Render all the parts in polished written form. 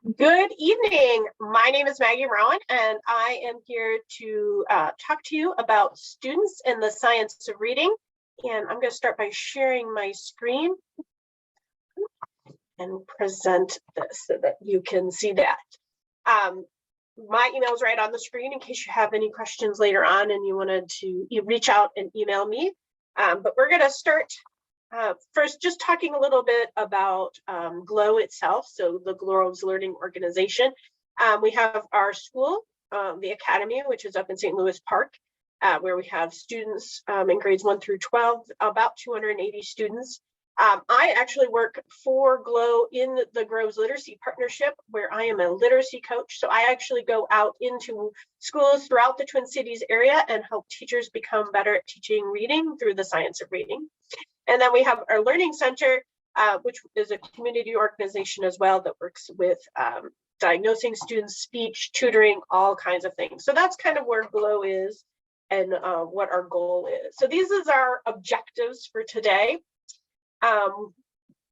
Good evening. My name is Maggie Rowan, and I am here to talk to you about students and the science of reading. And I'm going to start by sharing my screen and present this so that you can see that. My email is right on the screen in case you have any questions later on and you wanted to reach out and email me. But we're going to start first, just talking a little bit about GLOW itself, so the Glow's Learning Organization. We have our school, the Academy, which is up in St. Louis Park, where we have students in grades 1 through 12, about 280 students. I actually work for GLOW in the Groves Literacy Partnership, where I am a literacy coach. So I actually go out into schools throughout the Twin Cities area and help teachers become better at teaching reading through the science of reading. And then we have our Learning Center, which is a community organization as well that works with diagnosing students' speech, tutoring, all kinds of things. So that's kind of where GLOW is and what our goal is. So these is our objectives for today.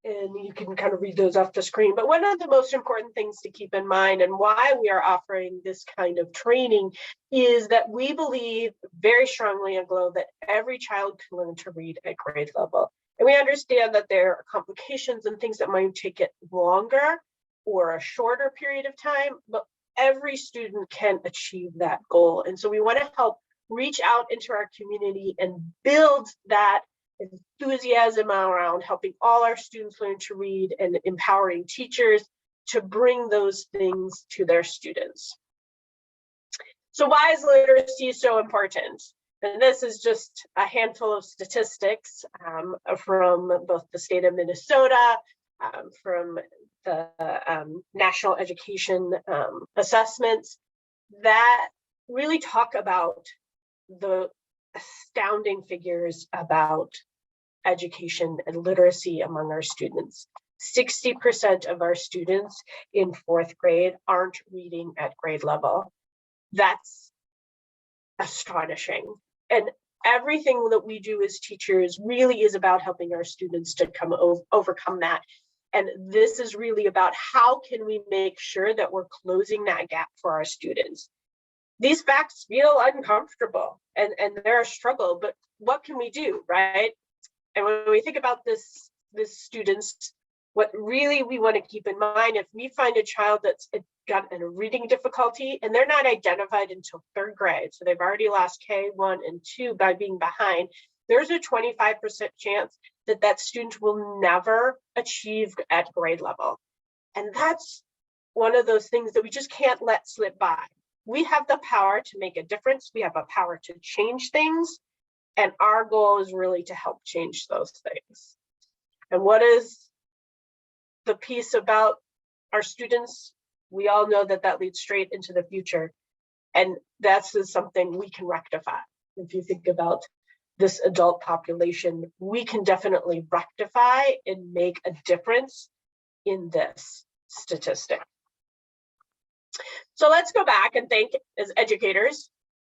And you can kind of read those off the screen. But one of the most important things to keep in mind and why we are offering this kind of training is that we believe very strongly in GLOW that every child can learn to read at grade level. And we understand that there are complications and things that might take it longer or a shorter period of time, but every student can achieve that goal. And so we want to help reach out into our community and build that enthusiasm around helping all our students learn to read and empowering teachers to bring those things to their students. So why is literacy so important? And this is just a handful of statistics from both the state of Minnesota, from the National Education Assessments that really talk about the astounding figures about education and literacy among our students. 60% of our students in 4th grade aren't reading at grade level. That's astonishing. And everything that we do as teachers really is about helping our students to overcome that. And this is really about how can we make sure that we're closing that gap for our students. These facts feel uncomfortable and they're a struggle, but what can we do, right? And when we think about this students, what really we want to keep in mind, if we find a child that's got a reading difficulty and they're not identified until 3rd grade, so they've already lost K1 and 2 by being behind, there's a 25% chance that that student will never achieve at grade level. And that's one of those things that we just can't let slip by. We have the power to make a difference. We have a power to change things. And our goal is really to help change those things. And what is the piece about our students? We all know that that leads straight into the future. And that's something we can rectify. If you think about this adult population, we can definitely rectify and make a difference in this statistic. So let's go back and think as educators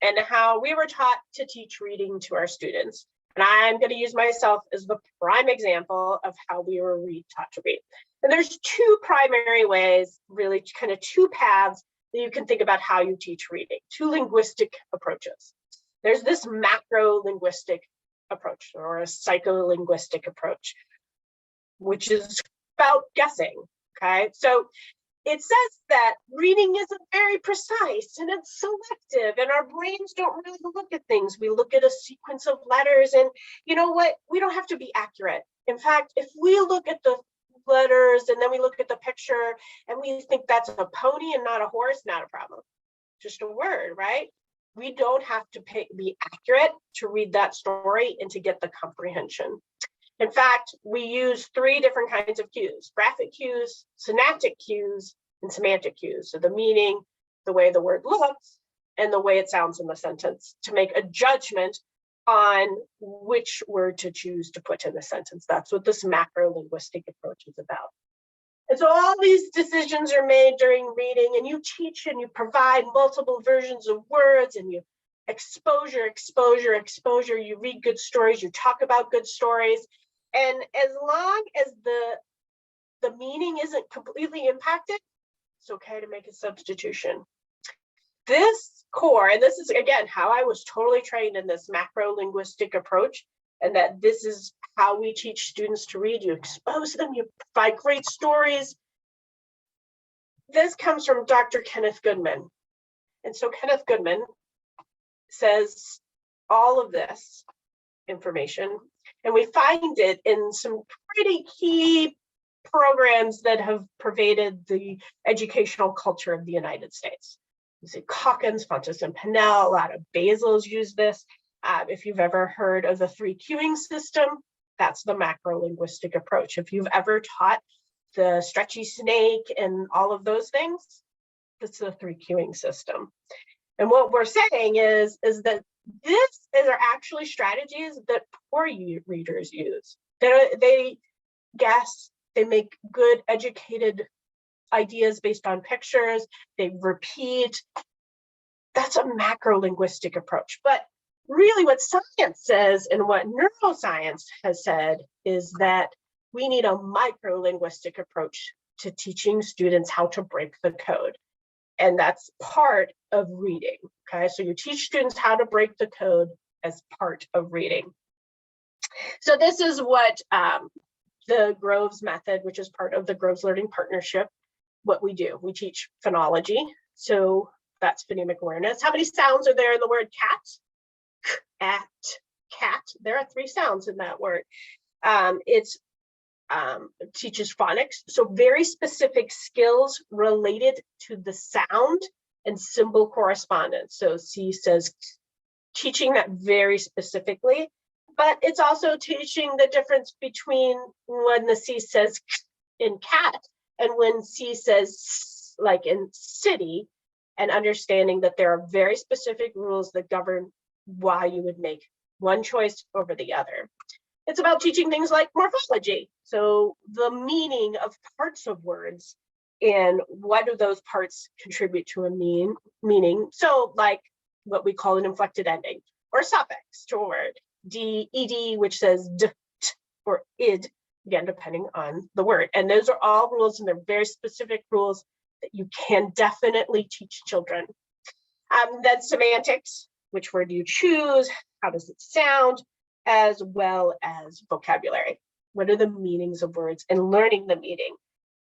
and how we were taught to teach reading to our students. And I'm going to use myself as the prime example of how we were taught to read. And there's 2 primary ways, really kind of 2 paths that you can think about how you teach reading, 2 linguistic approaches. There's this macro linguistic approach or a psycholinguistic approach, which is about guessing, okay? So it says that reading isn't very precise and it's selective and our brains don't really look at things. We look at a sequence of letters and you know what? We don't have to be accurate. In fact, if we look at the letters and then we look at the picture and we think that's a pony and not a horse, not a problem. Just a word, right? We don't have to be accurate to read that story and to get the comprehension. In fact, we use 3 different kinds of cues: graphic cues, synaptic cues, and semantic cues. So the meaning, the way the word looks, and the way it sounds in the sentence to make a judgment on which word to choose to put in the sentence. That's what this macro linguistic approach is about. And so all these decisions are made during reading, and you teach and you provide multiple versions of words, and you exposure, you read good stories, you talk about good stories. And as long as the meaning isn't completely impacted, it's okay to make a substitution. This core, and this is again how I was totally trained in this macro-linguistic approach, and that this is how we teach students to read. You expose them, you provide great stories. This comes from Dr. Kenneth Goodman. And so Kenneth Goodman says all of this information, and we find it in some pretty key programs that have pervaded the educational culture of the United States. You see Calkins, Fontes, and Pinnell, a lot of Basels use this. If you've ever heard of the 3 queuing system, that's the macro-linguistic approach. If you've ever taught the stretchy snake and all of those things, that's the 3 queuing system. And what we're saying is that are actually strategies that poor readers use. They guess, they make good educated ideas based on pictures, they repeat. That's a macro-linguistic approach. But really what science says and what neuroscience has said is that we need a micro-linguistic approach to teaching students how to break the code. And that's part of reading, okay? So you teach students how to break the code as part of reading. So this is what the Groves method, which is part of the Groves Learning Partnership, what we do. We teach phonology, so that's phonemic awareness. How many sounds are there in the word cat? Cat. There are 3 sounds in that word. It teaches phonics, so very specific skills related to the sound and symbol correspondence. So C says, teaching that very specifically, but it's also teaching the difference between when the C says in cat and when C says like in city, and understanding that there are very specific rules that govern why you would make one choice over the other. It's about teaching things like morphology. So the meaning of parts of words and what do those parts contribute to a meaning. So like what we call an inflected ending or suffix to a word, d, ed, which says d, t, or id, again, depending on the word. And those are all rules, and they're very specific rules that you can definitely teach children. Then semantics, which word do you choose? How does it sound? As well as vocabulary. What are the meanings of words and learning the meaning?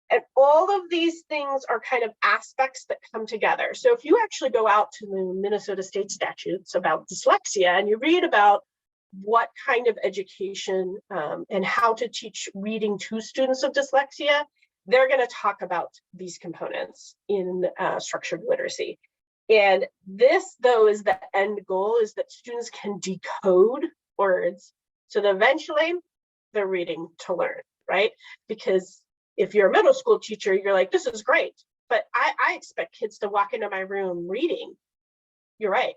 And all of these things are kind of aspects that come together. So if you actually go out to the Minnesota state statutes about dyslexia and you read about what kind of education and how to teach reading to students of dyslexia, they're going to talk about these components in structured literacy. And this, though, is the end goal, is that students can decode words so that eventually they're reading to learn, right? Because if you're a middle school teacher, you're like, this is great, but I expect kids to walk into my room reading. You're right.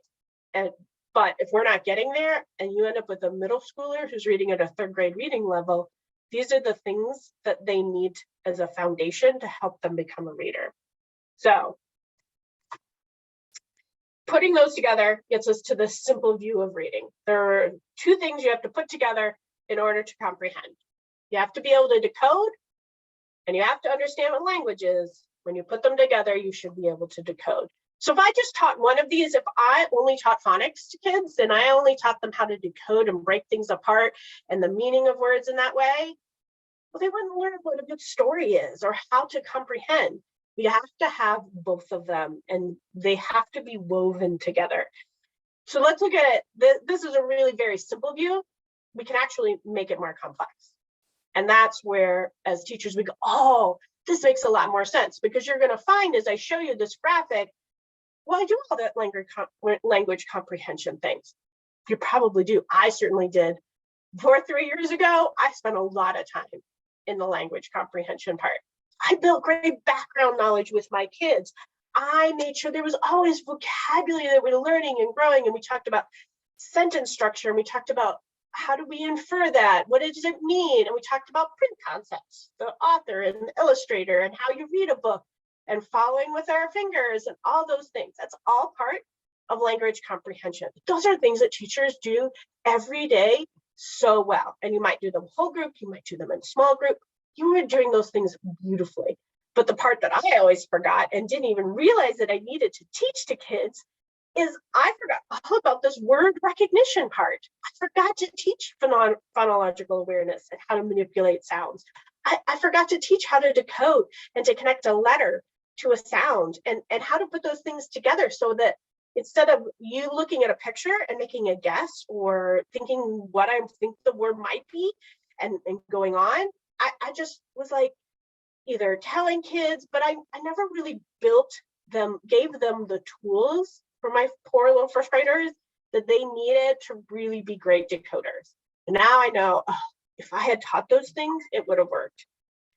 But if we're not getting there and you end up with a middle schooler who's reading at a 3rd grade reading level, these are the things that they need as a foundation to help them become a reader. So putting those together gets us to the simple view of reading. There are 2 things you have to put together in order to comprehend. You have to be able to decode, and you have to understand what language is. When you put them together, you should be able to decode. So if I just taught one of these, if I only taught phonics to kids and I only taught them how to decode and break things apart and the meaning of words in that way, well, they wouldn't learn what a good story is or how to comprehend. You have to have both of them, and they have to be woven together. So let's look at it. This is a really very simple view. We can actually make it more complex. And that's where, as teachers, we go, oh, this makes a lot more sense, because you're going to find as I show you this graphic, well, I do all that language comprehension things. You probably do. I certainly did. 4 or 3 years ago, I spent a lot of time in the language comprehension part. I built great background knowledge with my kids. I made sure there was always vocabulary that we're learning and growing. And we talked about sentence structure, and we talked about how do we infer that? What does it mean? And we talked about print concepts, the author and the illustrator, and how you read a book and following with our fingers and all those things. That's all part of language comprehension. Those are things that teachers do every day so well. And you might do them whole group, you might do them in small group. You are doing those things beautifully. But the part that I always forgot and didn't even realize that I needed to teach to kids is I forgot all about this word recognition part. I forgot to teach phonological awareness and how to manipulate sounds. I forgot to teach how to decode and to connect a letter to a sound and how to put those things together so that instead of you looking at a picture and making a guess or thinking what I think the word might be and going on, I just was like either telling kids, but I never really gave them the tools for my poor little first graders that they needed to really be great decoders. And now I know, oh, if I had taught those things, it would have worked.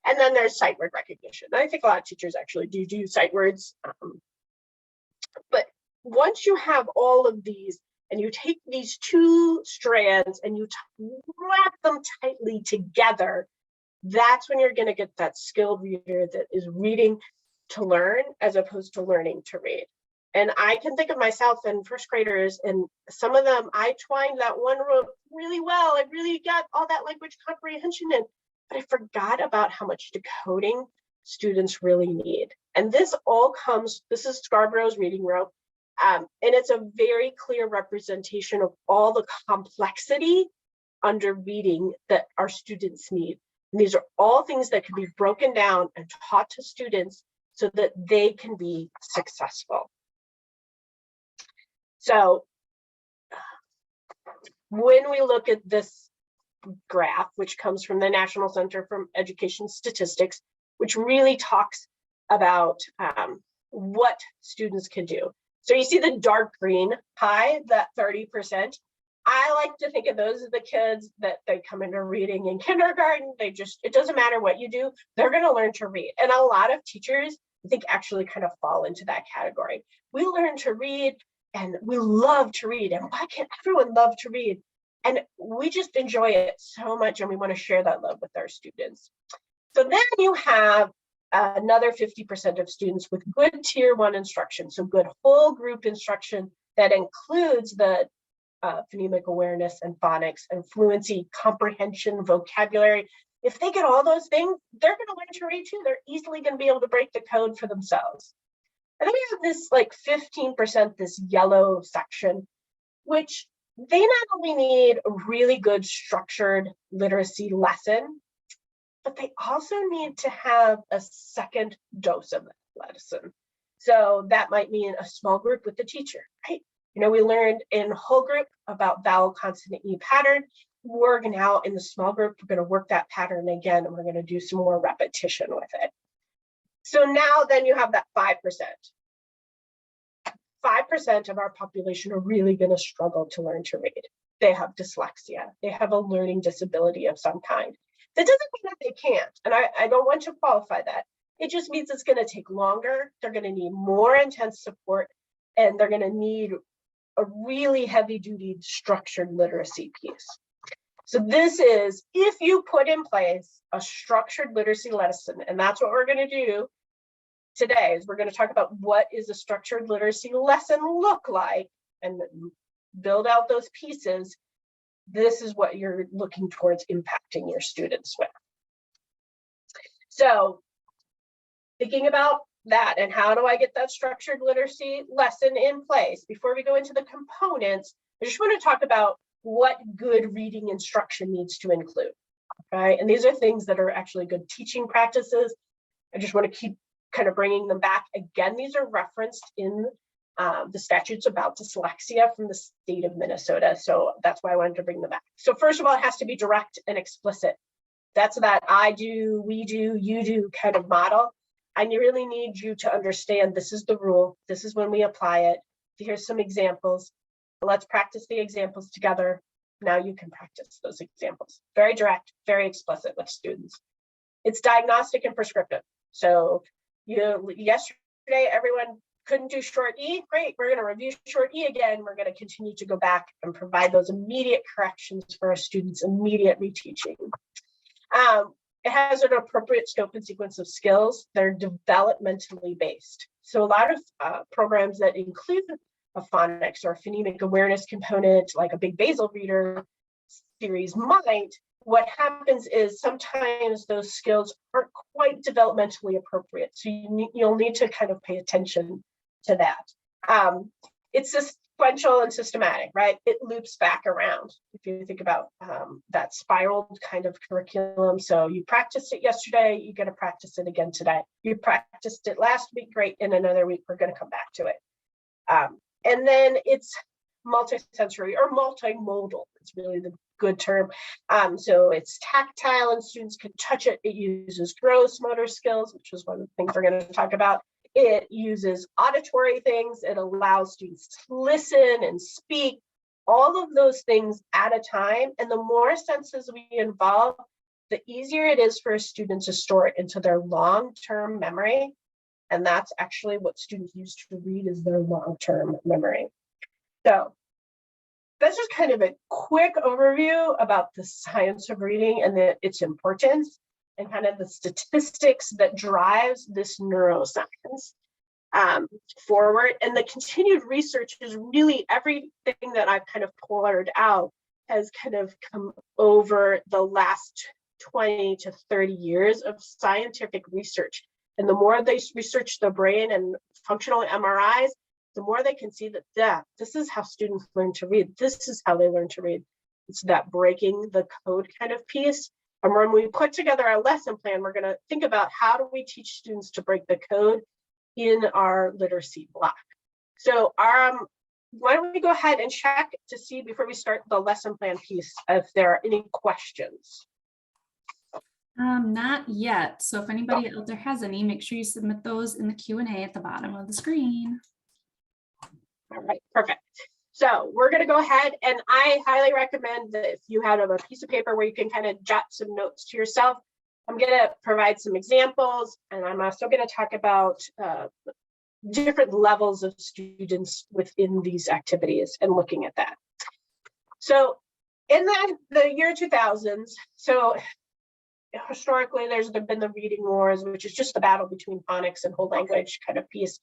And then there's sight word recognition. I think a lot of teachers actually do sight words. But once you have all of these and you take these two strands and you wrap them tightly together, that's when you're going to get that skilled reader that is reading to learn as opposed to learning to read. And I can think of myself and first graders, and some of them, I twined that one rope really well. I really got all that language comprehension in, but I forgot about how much decoding students really need. And this is Scarborough's reading rope. And it's a very clear representation of all the complexity under reading that our students need. And these are all things that can be broken down and taught to students so that they can be successful. So when we look at this graph, which comes from the National Center for Education Statistics, which really talks about what students can do. So you see the dark green pie, that 30%. I like to think of those as the kids that they come into reading in kindergarten. It doesn't matter what you do, they're going to learn to read. And a lot of teachers, I think, actually kind of fall into that category. We learn to read and we love to read. And why can't everyone love to read? And we just enjoy it so much and we want to share that love with our students. So then you have another 50% of students with good tier 1 instruction. So good whole group instruction that includes the phonemic awareness and phonics and fluency, comprehension, vocabulary. If they get all those things, they're going to learn to read too. They're easily going to be able to break the code for themselves. And then we have this like 15%, this yellow section, which they not only need a really good structured literacy lesson, but they also need to have a second dose of that lesson. So that might mean a small group with the teacher, right? You know, we learned in whole group about vowel, consonant, E pattern. We're now in the small group, we're going to work that pattern again, and we're going to do some more repetition with it. So now then you have that 5%. 5% of our population are really going to struggle to learn to read. They have dyslexia. They have a learning disability of some kind. That doesn't mean that they can't, and I don't want to qualify that. It just means it's going to take longer. They're going to need more intense support, and they're going to need a really heavy-duty structured literacy piece. So this is, if you put in place a structured literacy lesson, and that's what we're going to do today, is we're going to talk about what is a structured literacy lesson look like and build out those pieces. This is what you're looking towards impacting your students with. So thinking about that and how do I get that structured literacy lesson in place? Before we go into the components, I just want to talk about what good reading instruction needs to include. Okay, and these are things that are actually good teaching practices. I just want to keep kind of bringing them back. Again, these are referenced in the statutes about dyslexia from the state of Minnesota. So that's why I wanted to bring them back. So first of all, it has to be direct and explicit. That's that I do, we do, you do kind of model. I really need you to understand this is the rule. This is when we apply it. Here's some examples. Let's practice the examples together. Now you can practice those examples. Very direct, very explicit with students. It's diagnostic and prescriptive. So yesterday, everyone couldn't do short E. Great, we're going to review short E again. We're going to continue to go back and provide those immediate corrections for our students, immediate reteaching. It has an appropriate scope and sequence of skills. They're developmentally based. So a lot of programs that include a phonics or a phonemic awareness component, like a Big Basel Reader series might, what happens is sometimes those skills aren't quite developmentally appropriate. So you'll need to kind of pay attention to that. It's sequential and systematic, right? It loops back around. If you think about that spiraled kind of curriculum. So you practiced it yesterday, you're going to practice it again today. You practiced it last week, great. In another week, we're going to come back to it. And then it's multisensory or multimodal. It's really the good term. So it's tactile and students can touch it. It uses gross motor skills, which is one of the things we're going to talk about. It uses auditory things. It allows students to listen and speak, all of those things at a time. And the more senses we involve, the easier it is for a student to store it into their long-term memory. And that's actually what students use to read, is their long-term memory. So that's just kind of a quick overview about the science of reading and its importance, and kind of the statistics that drives this neuroscience forward. And the continued research is really, everything that I've kind of poured out has kind of come over the last 20 to 30 years of scientific research. And the more they research the brain and functional MRIs, the more they can see that, this is how students learn to read. This is how they learn to read. It's that breaking the code kind of piece. And when we put together our lesson plan, we're going to think about how do we teach students to break the code in our literacy block. So why don't we go ahead and check to see, before we start the lesson plan piece, if there are any questions. Not yet. So if anybody out there has any, make sure you submit those in the Q&A at the bottom of the screen. All right, perfect. So we're going to go ahead, and I highly recommend that if you have a piece of paper where you can kind of jot some notes to yourself, I'm going to provide some examples, and I'm also going to talk about different levels of students within these activities and looking at that. So in the year 2000s, so historically there's been the reading wars, which is just the battle between phonics and whole language kind of piece.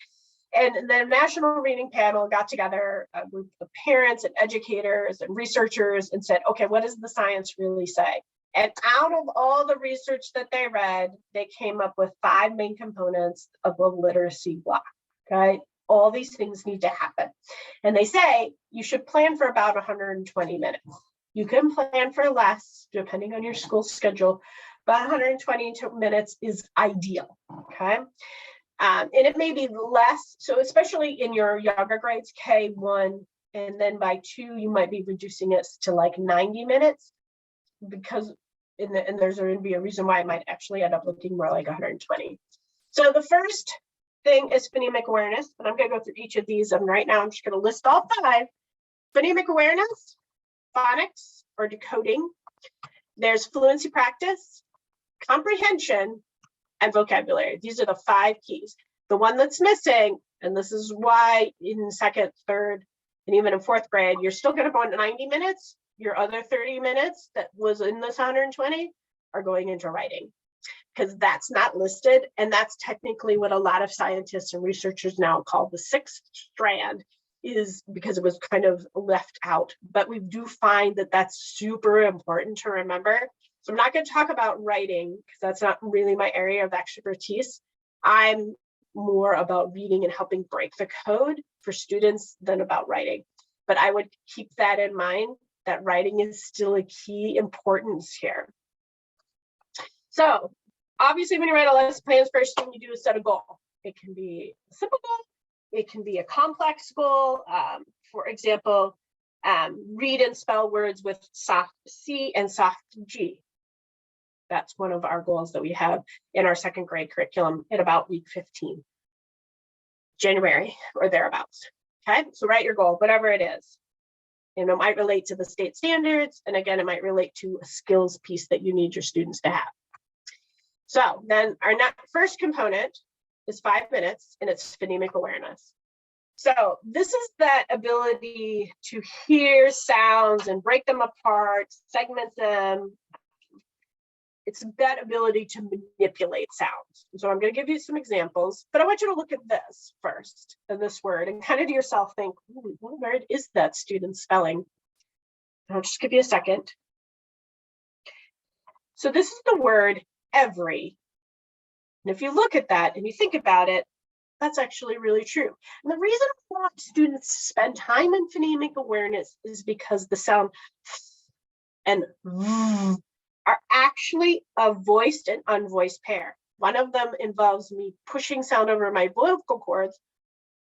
And the National Reading Panel got together, a group of parents and educators and researchers, and said, okay, what does the science really say? And out of all the research that they read, they came up with 5 main components of a literacy block, okay? All these things need to happen. And they say you should plan for about 120 minutes. You can plan for less, depending on your school schedule, but 120 minutes is ideal, okay? And it may be less, so especially in your younger grades, K1, and then by 2, you might be reducing it to like 90 minutes, because, and there's going to be a reason why it might actually end up looking more like 120. So the first thing is phonemic awareness, and I'm going to go through each of these, and right now I'm just going to list all 5. Phonemic awareness, phonics or decoding, there's fluency practice, comprehension, and vocabulary. These are the 5 keys. The one that's missing, and this is why in 2nd, 3rd, and even in 4th grade, you're still going to go 90 minutes. Your other 30 minutes that was in this 120 are going into writing, because that's not listed. And that's technically what a lot of scientists and researchers now call the 6th strand, is because it was kind of left out. But we do find that that's super important to remember. So I'm not going to talk about writing, because that's not really my area of expertise. I'm more about reading and helping break the code for students than about writing. But I would keep that in mind, that writing is still a key importance here. So obviously when you write a lesson plan, first thing you do is set a goal. It can be a simple goal, it can be a complex goal. For example, read and spell words with soft C and soft G. That's one of our goals that we have in our 2nd grade curriculum at about week 15, January or thereabouts. Okay, so write your goal, whatever it is. And it might relate to the state standards. And again, it might relate to a skills piece that you need your students to have. So then our first component is 5 minutes, and it's phonemic awareness. So this is that ability to hear sounds and break them apart, segment them. It's that ability to manipulate sounds. So I'm going to give you some examples, but I want you to look at this first, and this word, and kind of to yourself think, what word is that student spelling? I'll just give you a second. So this is the word every. And if you look at that and you think about it, that's actually really true. And the reason I want students to spend time in phonemic awareness is because the sound and are actually a voiced and unvoiced pair. One of them involves me pushing sound over my vocal cords,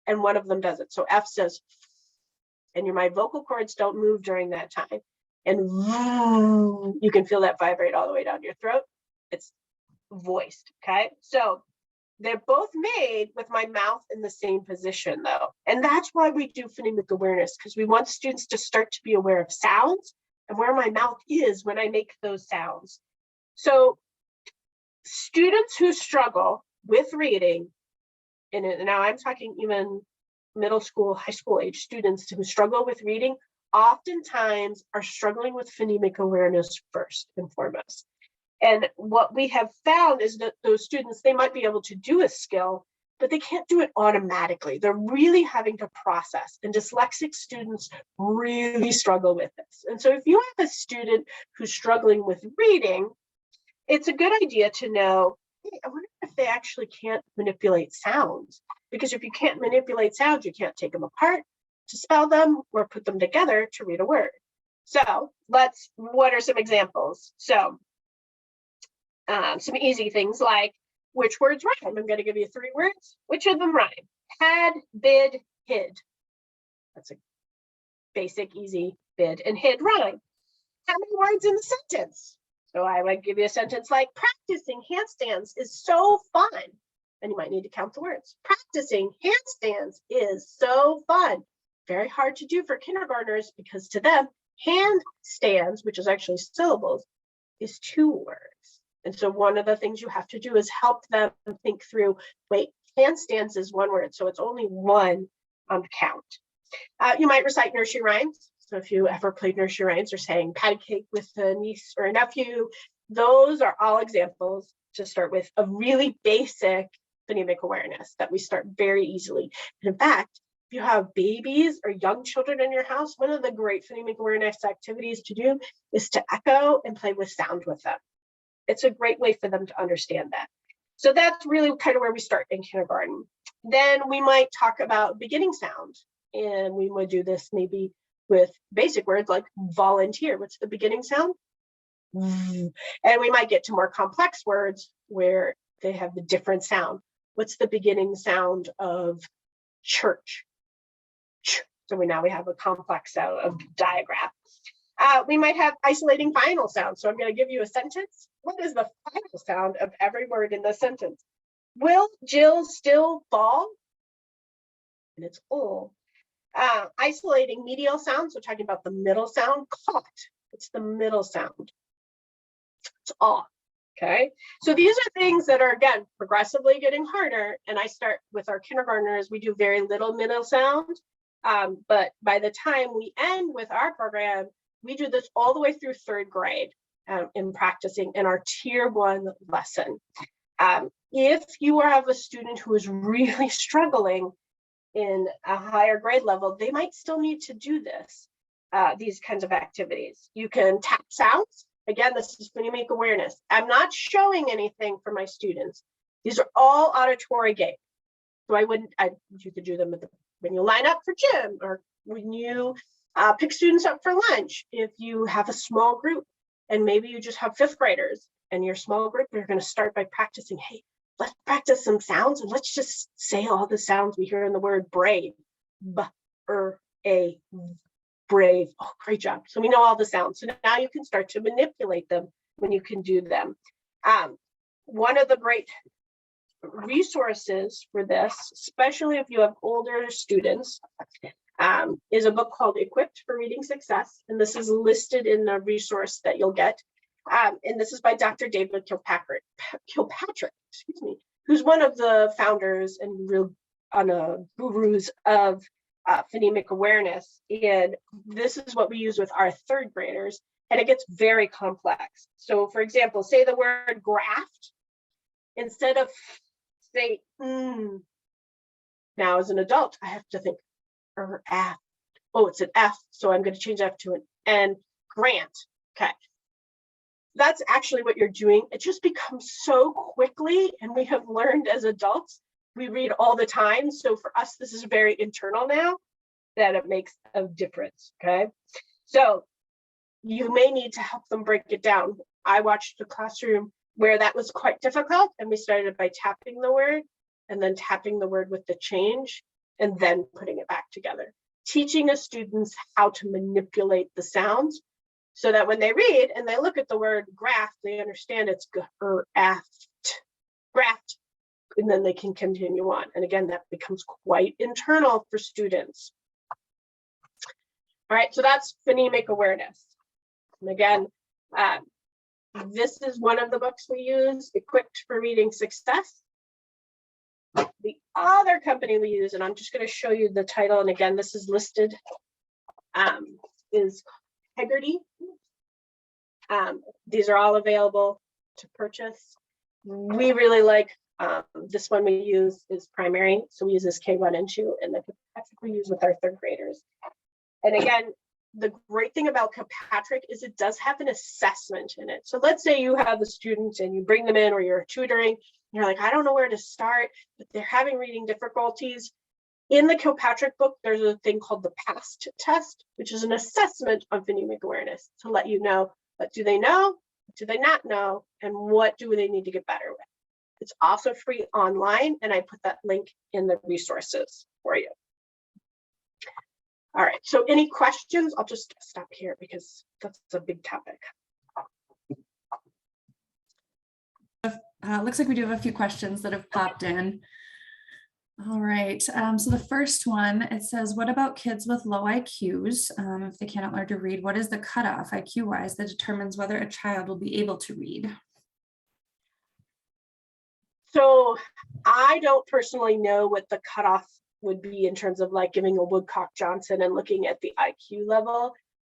and one of them doesn't. So F says, and my vocal cords don't move during that time. And you can feel that vibrate all the way down your throat. It's voiced, okay? So they're both made with my mouth in the same position though. And that's why we do phonemic awareness, because we want students to start to be aware of sounds and where my mouth is when I make those sounds. So students who struggle with reading, and now I'm talking even middle school, high school age students who struggle with reading, oftentimes are struggling with phonemic awareness first and foremost. And what we have found is that those students, they might be able to do a skill, but they can't do it automatically. They're really having to process, and dyslexic students really struggle with this. And so if you have a student who's struggling with reading, it's a good idea to know, hey, I wonder if they actually can't manipulate sounds. Because if you can't manipulate sounds, you can't take them apart to spell them or put them together to read a word. So what are some examples? So some easy things like which words rhyme. I'm going to give you 3 words. Which of them rhyme? Had, bid, hid. That's a basic, easy. Bid and hid rhyme. How many words in the sentence? So I would give you a sentence like practicing handstands is so fun. And you might need to count the words. Practicing handstands is so fun. Very hard to do for kindergartners because to them, handstands, which is actually syllables, is 2 words. And so one of the things you have to do is help them think through, wait, handstands is 1 word, so it's only 1 on the count. You might recite nursery rhymes. So if you ever played nursery rhymes or sang patty cake with a niece or a nephew, those are all examples to start with of really basic phonemic awareness that we start very easily. And in fact, if you have babies or young children in your house, one of the great phonemic awareness activities to do is to echo and play with sound with them. It's a great way for them to understand that. So that's really kind of where we start in kindergarten. Then we might talk about beginning sound, and we would do this maybe with basic words like volunteer. What's the beginning sound? And we might get to more complex words where they have the different sound. What's the beginning sound of church? So we have a complex sound of diagram. We might have isolating final sounds. So I'm going to give you a sentence. What is the final sound of every word in the sentence? Will Jill still fall? And it's all. Isolating medial sounds. So talking about the middle sound, caught. It's the middle sound. It's all. Okay. So these are things that are, again, progressively getting harder. And I start with our kindergartners. We do very little middle sound. But by the time we end with our program, we do this all the way through 3rd grade in practicing in our tier 1 lesson. If you have a student who is really struggling in a higher grade level, they might still need to do this, these kinds of activities. You can tap sounds. Again, this is phonemic awareness. I'm not showing anything for my students. These are all auditory games. So you could do them when you line up for gym or when you pick students up for lunch. If you have a small group and maybe you just have 5th graders and your small group, you're going to start by practicing, hey, let's practice some sounds and let's just say all the sounds we hear in the word brave. Brave. Oh, great job. So we know all the sounds. So now you can start to manipulate them when you can do them. One of the great resources for this, especially if you have older students, is a book called Equipped for Reading Success. And this is listed in the resource that you'll get. And this is by Dr. David Kilpatrick, who's one of the founders and real gurus of phonemic awareness. And this is what we use with our 3rd graders. And it gets very complex. So for example, say the word graft, instead of say, now as an adult, I have to think, oh, it's an F, so I'm going to change F to an N. Grant. Okay. that's actually what you're doing. It just becomes so quickly, and we have learned as adults, we read all the time. So for us, this is very internal now that it makes a difference, okay? So you may need to help them break it down. I watched a classroom where that was quite difficult, and we started by tapping the word and then tapping the word with the change and then putting it back together. Teaching the students how to manipulate the sounds so that when they read and they look at the word graft, they understand it's graft, and then they can continue on. And again, that becomes quite internal for students. All right, so that's phonemic awareness. And again, this is one of the books we use, Equipped for Reading Success. The other company we use, and I'm just going to show you the title, and again, this is listed, is Heggerty. These are all available to purchase. We really like this one we use is primary, so we use this K1 and 2, and the Kirkpatrick we use with our third graders. And again, the great thing about Kirkpatrick is it does have an assessment in it. So let's say you have the students and you bring them in, or you're tutoring, you're like, I don't know where to start, but they're having reading difficulties. In the Kirkpatrick book, there's a thing called the PAST test, which is an assessment of phonemic awareness to let you know what do they know, what do they not know, and what do they need to get better with. It's also free online, and I put that link in the resources for you. All right, so any questions? I'll just stop here because that's a big topic. Looks like we do have a few questions that have popped in. All right, so the first one, it says, what about kids with low IQs? If they cannot learn to read, what is the cutoff IQ-wise that determines whether a child will be able to read? So I don't personally know what the cutoff would be in terms of like giving a Woodcock Johnson and looking at the IQ level.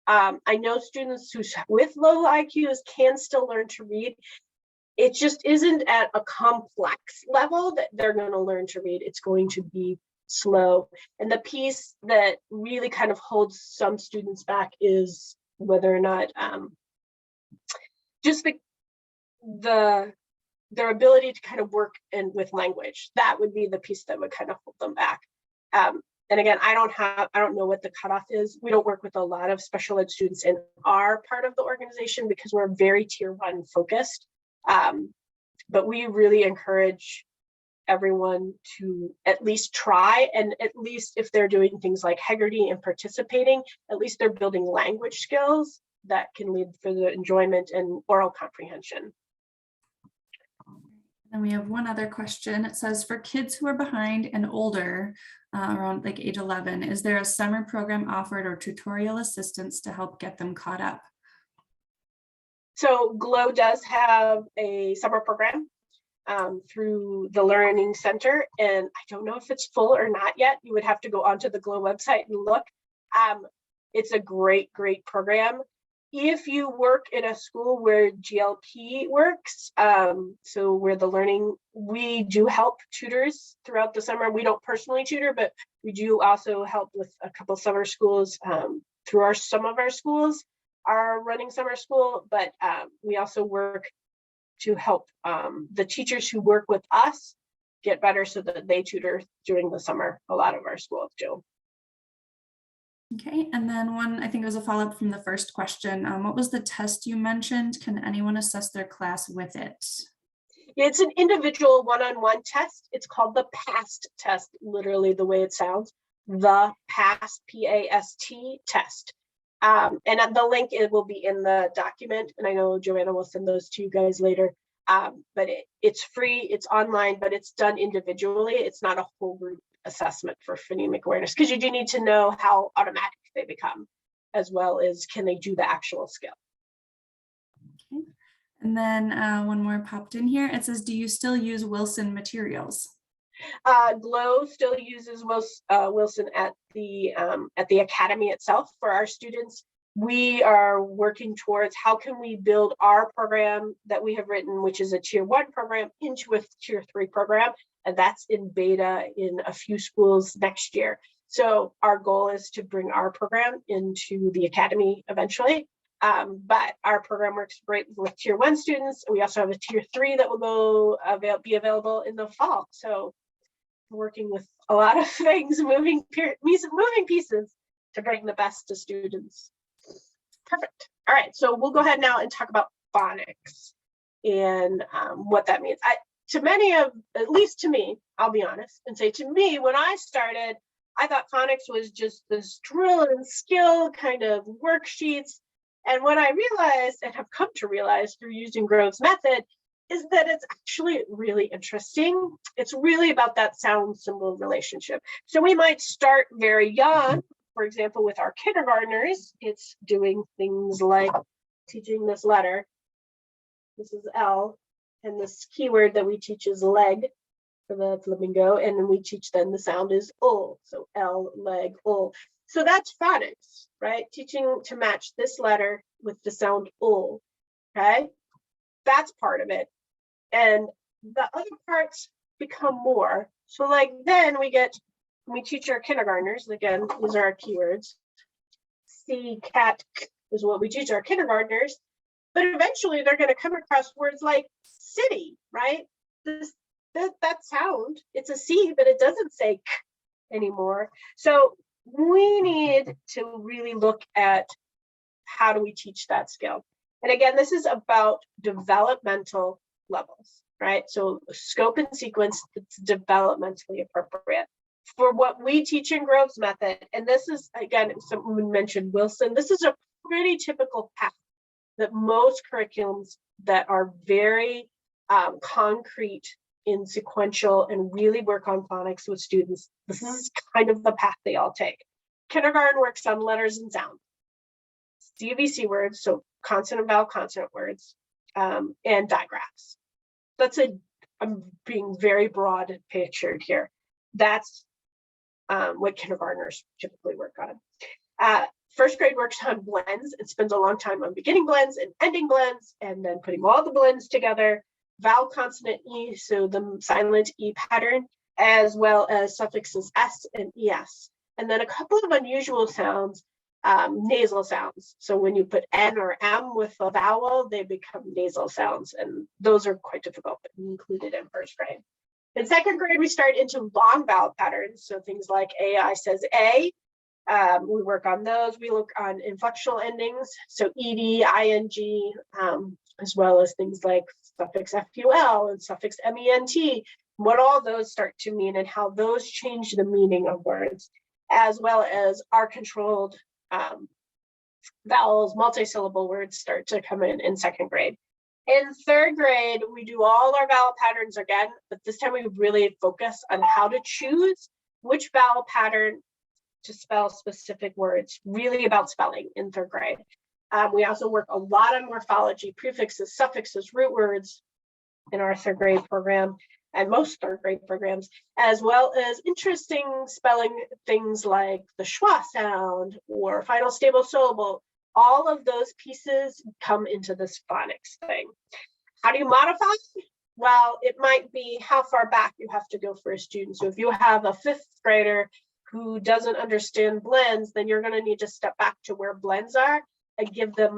I know students who with low IQs can still learn to read. It just isn't at a complex level that they're going to learn to read. It's going to be slow. And the piece that really kind of holds some students back is whether or not just their ability to kind of work with language. That would be the piece that would kind of hold them back. And again, I don't know what the cutoff is. We don't work with a lot of special ed students in our part of the organization because we're very tier 1 focused. But we really encourage everyone to at least try, and at least if they're doing things like Heggerty and participating, at least they're building language skills that can lead for the enjoyment and oral comprehension. And we have one other question. It says, for kids who are behind and older, around like age 11, is there a summer program offered or tutorial assistance to help get them caught up? So GLOW does have a summer program through the Learning Center, and I don't know if it's full or not yet. You would have to go onto the GLOW website and look. It's a great program. If you work in a school where GLP works, so where the learning, we do help tutors throughout the summer. We don't personally tutor, but we do also help with a couple summer schools through some of our schools are running summer school, but we also work to help the teachers who work with us get better so that they tutor during the summer. A lot of our schools do. Okay, and then one, I think it was a follow-up from the first question. What was the test you mentioned? Can anyone assess their class with it? It's an individual one-on-one test. It's called the PAST test, literally the way it sounds, the PAST, P-A-S-T test. And the link, it will be in the document, and I know Joanna will send those to you guys later. But it's free, it's online, but it's done individually. It's not a whole group assessment for phonemic awareness, because you do need to know how automatic they become, as well as can they do the actual skill. Okay. And then one more popped in here. It says, do you still use Wilson materials? GLOW still uses Wilson at the academy itself for our students. We are working towards how can we build our program that we have written, which is a tier 1 program, into a tier 3 program, and that's in beta in a few schools next year. So our goal is to bring our program into the academy eventually. But our program works great with tier 1 students. We also have a tier 3 that will be available in the fall. So we're working with a lot of things, moving pieces to bring the best to students. Perfect. All right, so we'll go ahead now and talk about phonics and what that means. At least to me, I'll be honest and say, to me, when I started, I thought phonics was just this drill and skill kind of worksheets. And what I realized and have come to realize through using Grove's method is that it's actually really interesting. It's really about that sound symbol relationship. So we might start very young. For example, with our kindergartners, it's doing things like teaching this letter. This is L, and this keyword that we teach is leg for the flamingo, and then we teach then the sound is ul, so L, leg, ul. So that's phonics, right? Teaching to match this letter with the sound ul, okay? That's part of it. And the other parts become more. So like then we teach our kindergartners, again, these are our keywords. C, cat is what we teach our kindergartners, but eventually they're gonna come across words like city, right? That sound, it's a C, but it doesn't say k anymore. So we need to really look at how do we teach that skill. And again, this is about developmental levels, right? So scope and sequence, it's developmentally appropriate. For what we teach in Grove's method, and this is, again, someone mentioned Wilson, this is a pretty typical path that most curriculums that are very concrete in sequential and really work on phonics with students, this is kind of the path they all take. Kindergarten works on letters and sounds, CVC words, so consonant and vowel consonant words, and digraphs. I'm being very broad pictured here. That's what kindergartners typically work on. First grade works on blends. It spends a long time on beginning blends and ending blends, and then putting all the blends together. Vowel consonant E, so the silent E pattern, as well as suffixes S and ES. And then a couple of unusual sounds, nasal sounds. So when you put N or M with a vowel, they become nasal sounds, and those are quite difficult, but included in first grade. In second grade, we start into long vowel patterns. So things like AI says A, we work on those. We look on inflectional endings, so ED, ING, as well as things like suffix FUL and suffix MENT, what all those start to mean and how those change the meaning of words, as well as our controlled vowels, multisyllable words start to come in second grade. In third grade, we do all our vowel patterns again, but this time we really focus on how to choose which vowel pattern to spell specific words, really about spelling in third grade. We also work a lot on morphology, prefixes, suffixes, root words in our third grade program and most third grade programs, as well as interesting spelling things like the schwa sound or final stable syllable. All of those pieces come into this phonics thing. How do you modify? Well, it might be how far back you have to go for a student. So if you have a fifth grader who doesn't understand blends, then you're going to need to step back to where blends are and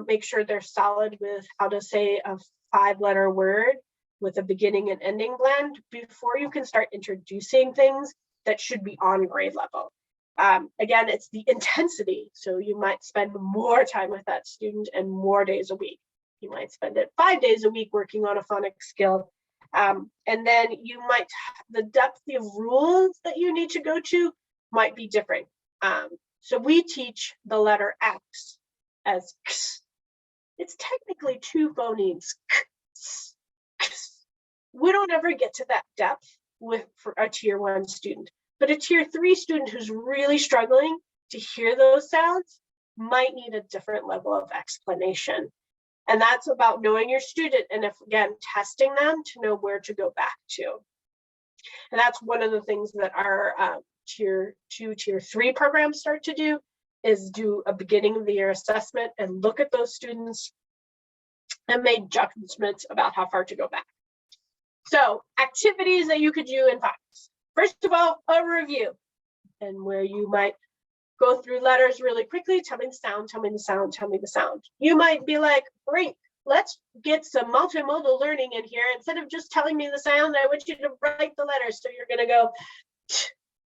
make sure they're solid with how to say a 5-letter word with a beginning and ending blend before you can start introducing things that should be on grade level. Again, it's the intensity. So you might spend more time with that student and more days a week. You might spend it 5 days a week working on a phonics skill. And then the depth of rules that you need to go to might be different. So we teach the letter X as X. It's technically 2 phonemes. We don't ever get to that depth for a tier 1 student, but a tier 3 student who's really struggling to hear those sounds might need a different level of explanation. And that's about knowing your student and, again, testing them to know where to go back to. And that's one of the things that our tier 2, tier 3 programs start to do, is do a beginning of the year assessment and look at those students and make judgments about how far to go back. So activities that you could do in phonics. First of all, a review, and where you might go through letters really quickly. Tell me the sound, tell me the sound, tell me the sound. You might be like, great, let's get some multimodal learning in here. Instead of just telling me the sound, I want you to write the letters. So you're going to go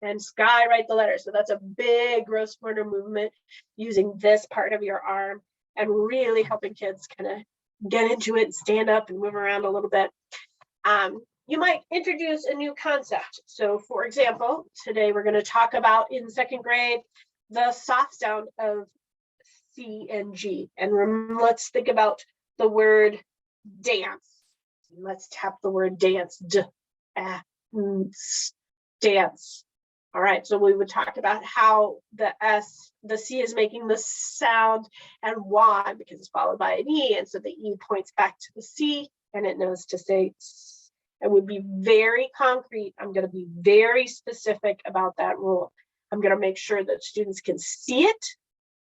and Sky write the letters. So that's a big gross motor movement using this part of your arm and really helping kids kind of get into it, stand up and move around a little bit. You might introduce a new concept. So for example, today we're going to talk about in second grade, the soft sound of C and G. And let's think about the word dance. Let's tap the word dance. Dance. All right, so we would talk about how the C is making the sound and why, because it's followed by an E. And so the E points back to the C and it knows to say, it would be very concrete. I'm going to be very specific about that rule. I'm going to make sure that students can see it.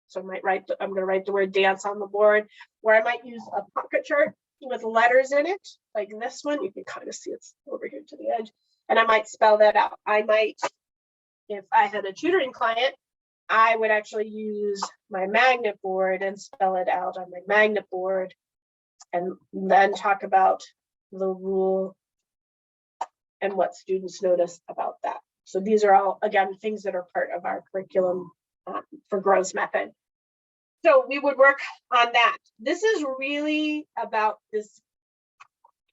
So I'm going to write the word dance on the board, where I might use a pocket chart with letters in it, like this one. You can kind of see it's over here to the edge. And I might spell that out. I might, if I had a tutoring client, I would actually use my magnet board and spell it out on my magnet board and then talk about the rule and what students notice about that. So these are all, again, things that are part of our curriculum for growth method. So we would work on that. This is really about this,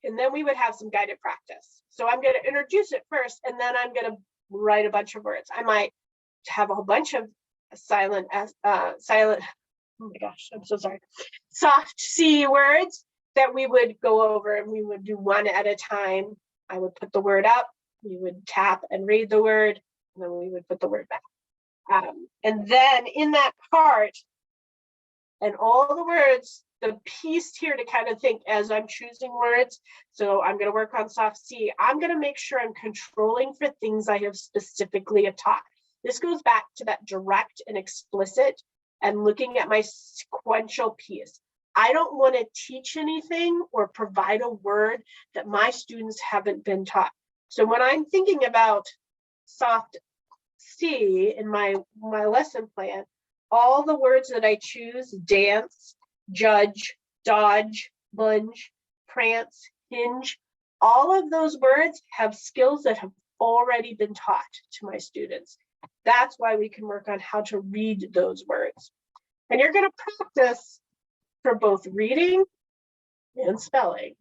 and then we would have some guided practice. So I'm going to introduce it first, and then I'm going to write a bunch of words. I might have a whole bunch of silent, oh my gosh, I'm so sorry, soft C words that we would go over, and we would do one at a time. I would put the word up, we would tap and read the word, and then we would put the word back. And then in that part, and all the words, the piece here to kind of think as I'm choosing words. So I'm going to work on soft C. I'm going to make sure I'm controlling for things I have specifically taught. This goes back to that direct and explicit and looking at my sequential piece. I don't want to teach anything or provide a word that my students haven't been taught. So when I'm thinking about soft C in my lesson plan, all the words that I choose, dance, judge, dodge, lunge, prance, hinge, all of those words have skills that have already been taught to my students. That's why we can work on how to read those words. And you're going to practice for both reading and spelling,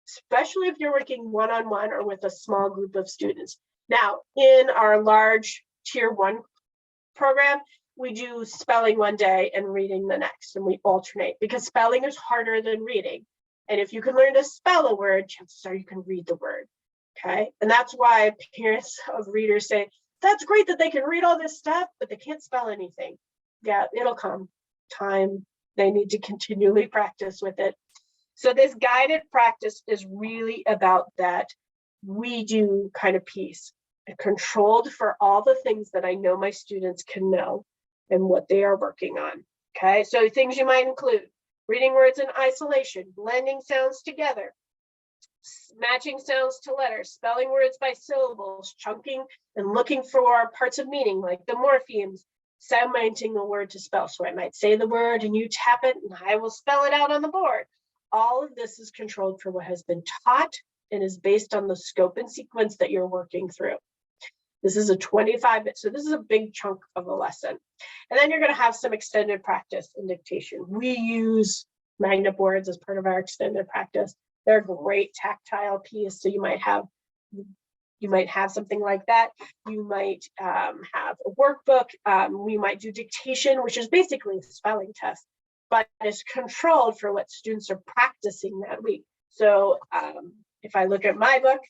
especially if you're working one-on-one or with a small group of students. Now, in our large tier 1 program, we do spelling one day and reading the next, and we alternate because spelling is harder than reading. And if you can learn to spell a word, chances are you can read the word, okay? And that's why parents of readers say, that's great that they can read all this stuff, but they can't spell anything. Yeah, it'll come time. They need to continually practice with it. So this guided practice is really about that we do kind of piece, controlled for all the things that I know my students can know and what they are working on. Okay, so things you might include: reading words in isolation, blending sounds together, matching sounds to letters, spelling words by syllables, chunking and looking for parts of meaning like the morphemes, segmenting a word to spell. So I might say the word and you tap it and I will spell it out on the board. All of this is controlled for what has been taught and is based on the scope and sequence that you're working through. This is a 25-minute, so this is a big chunk of a lesson. And then you're going to have some extended practice in dictation. We use magnet boards as part of our extended practice. They're a great tactile piece, so you might have something like that. You might have a workbook. We might do dictation, which is basically a spelling test, but it's controlled for what students are practicing that week. So if I look at my book,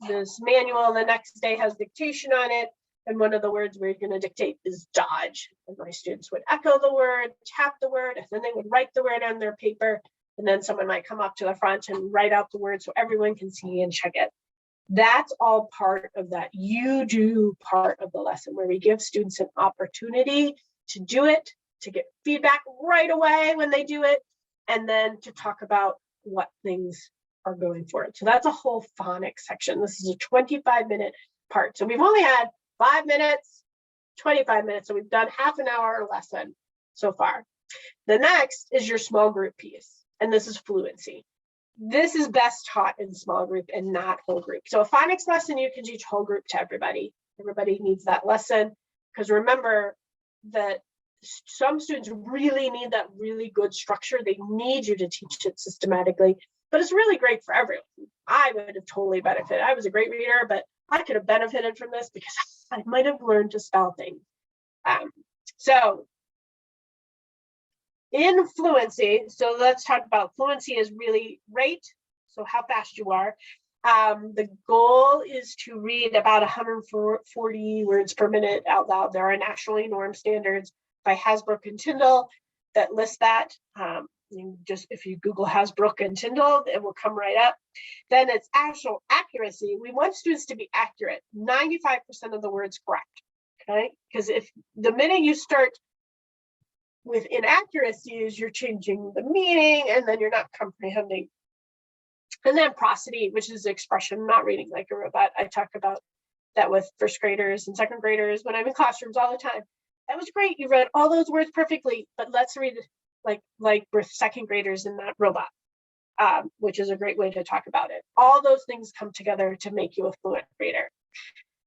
this manual the next day has dictation on it, and one of the words we're going to dictate is dodge. And my students would echo the word, tap the word, and then they would write the word on their paper, and then someone might come up to the front and write out the word so everyone can see and check it. That's all part of that you do part of the lesson, where we give students an opportunity to do it, to get feedback right away when they do it, and then to talk about what things are going for it. So that's a whole phonics section. This is a 25-minute part. So we've only had 5 minutes 25 minutes. So we've done half an hour lesson so far. The next is your small group piece. And this is fluency. This is best taught in small group and not whole group. So a phonics lesson, you can teach whole group to everybody. Everybody needs that lesson, because remember that some students really need that really good structure. They need you to teach it systematically, but it's really great for everyone. I would have totally benefited. I was a great reader, but I could have benefited from this because I might have learned to spell things. So in fluency, so let's talk about fluency is really rate, so how fast you are. The goal is to read about 140 words per minute out loud. There are nationally normed standards by Hasbrook and Tyndall that list that. If you Google Hasbrook and Tyndall, it will come right up. Then it's actual accuracy. We want students to be accurate, 95% of the words correct, okay? Because if the minute you start with inaccuracies, you're changing the meaning and then you're not comprehending. And then prosody, which is the expression, not reading like a robot. I talk about that with first graders and second graders when I'm in classrooms all the time. That was great. You read all those words perfectly, but let's read like we're second graders and not robot, which is a great way to talk about it. All those things come together to make you a fluent reader.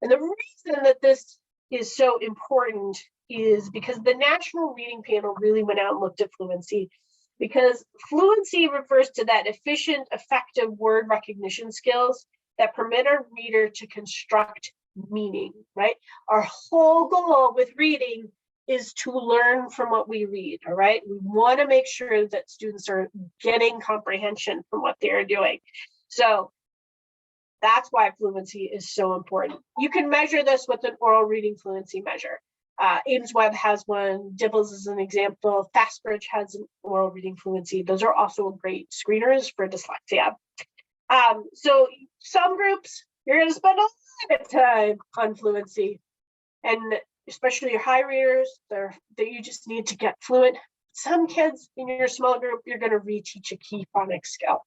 And the reason that this is so important is because the National Reading Panel really went out and looked at fluency, because fluency refers to that efficient, effective word recognition skills that permit a reader to construct meaning, right? Our whole goal with reading is to learn from what we read, all right? We want to make sure that students are getting comprehension from what they're doing. So that's why fluency is so important. You can measure this with an oral reading fluency measure. Ames Web has one, Dibbles is an example, Fastbridge has an oral reading fluency. Those are also great screeners for dyslexia. So some groups, you're going to spend a lot of time on fluency, and especially your high readers that you just need to get fluent. Some kids in your small group, you're going to reteach a key phonics skill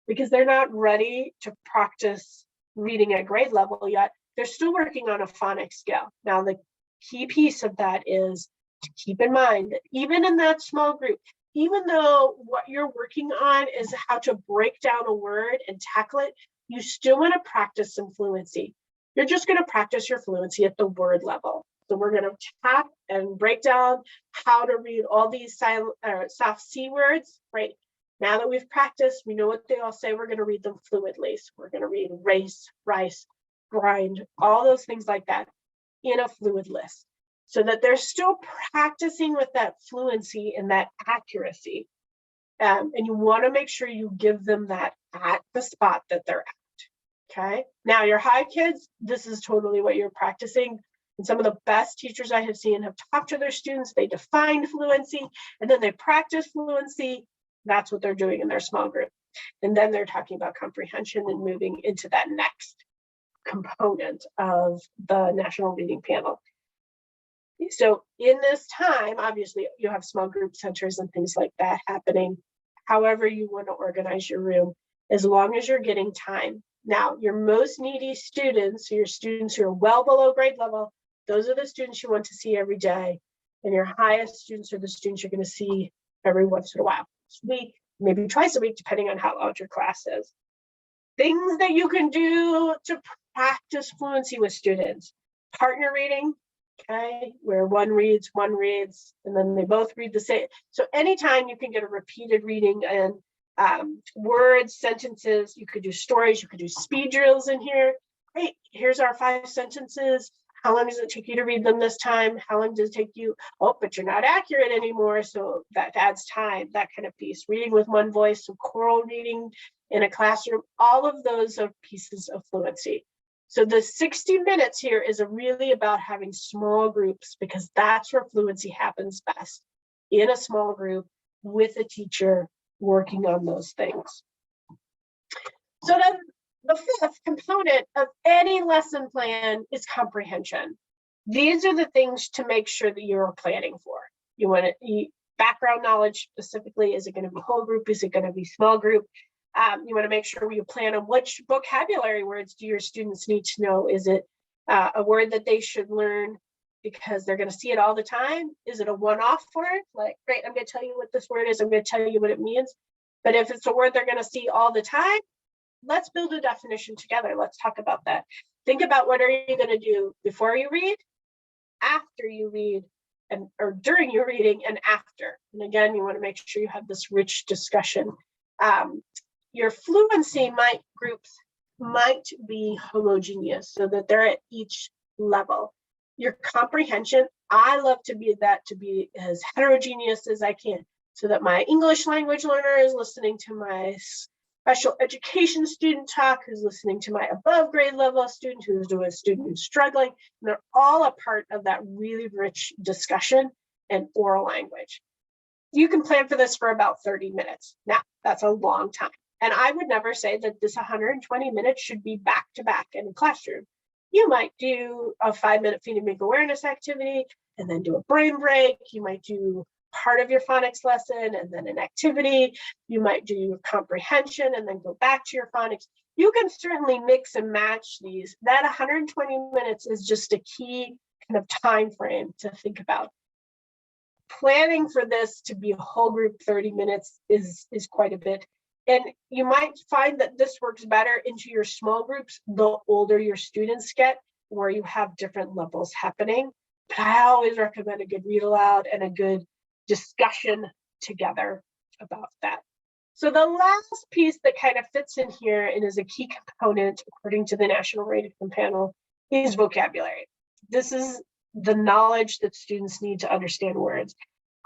because they're not ready to practice reading at grade level yet. They're still working on a phonics skill. Now, the key piece of that is to keep in mind that even in that small group, even though what you're working on is how to break down a word and tackle it, you still want to practice some fluency. You're just going to practice your fluency at the word level. So we're going to tap and break down how to read all these soft C words, right? Now that we've practiced, we know what they all say, we're going to read them fluidly. So we're going to read race, rice, grind, all those things like that in a fluid list, so that they're still practicing with that fluency and that accuracy. And you want to make sure you give them that at the spot that they're at, okay? Now, your high kids, this is totally what you're practicing. And some of the best teachers I have seen have talked to their students, they defined fluency, and then they practice fluency. That's what they're doing in their small group. And then they're talking about comprehension and moving into that next component of the National Reading Panel. So in this time, obviously, you have small group centers and things like that happening, however you want to organize your room, as long as you're getting time. Now, your most needy students, so your students who are well below grade level, those are the students you want to see every day. And your highest students are the students you're going to see every once in a while, week, maybe twice a week, depending on how large your class is. Things that you can do to practice fluency with students: partner reading, okay, where one reads, and then they both read the same. So anytime you can get a repeated reading and words, sentences, you could do stories, you could do speed drills in here. Great, here's our 5 sentences. How long does it take you to read them this time? How long does it take you? Oh, but you're not accurate anymore. So that adds time, that kind of piece. Reading with one voice, so choral reading in a classroom, all of those are pieces of fluency. So the 60 minutes here is really about having small groups, because that's where fluency happens best, in a small group with a teacher working on those things. So then the 5th component of any lesson plan is comprehension. These are the things to make sure that you're planning for. You want to background knowledge specifically. Is it going to be whole group? Is it going to be small group? You want to make sure you plan on which vocabulary words do your students need to know. Is it a word that they should learn because they're going to see it all the time? Is it a one-off word? Like, great, I'm going to tell you what this word is. I'm going to tell you what it means. But if it's a word they're going to see all the time, let's build a definition together. Let's talk about that. Think about what are you going to do before you read, after you read, and or during your reading and after. And again, you want to make sure you have this rich discussion. Your fluency groups might be homogeneous so that they're at each level. Your comprehension, I love to be as heterogeneous as I can, so that my English language learner is listening to my special education student talk, who's listening to my above grade level student, who's doing a student who's struggling, and they're all a part of that really rich discussion and oral language. You can plan for this for about 30 minutes. Now, that's a long time. And I would never say that this 120 minutes should be back to back in a classroom. You might do a 5-minute phonemic awareness activity and then do a brain break. You might do part of your phonics lesson and then an activity. You might do your comprehension and then go back to your phonics. You can certainly mix and match these. That 120 minutes is just a key kind of time frame to think about. Planning for this to be a whole group 30 minutes is quite a bit. And you might find that this works better into your small groups the older your students get, where you have different levels happening. But I always recommend a good read aloud and a good discussion together about that. So the last piece that kind of fits in here and is a key component, according to the National Rating Panel, is vocabulary. This is the knowledge that students need to understand words.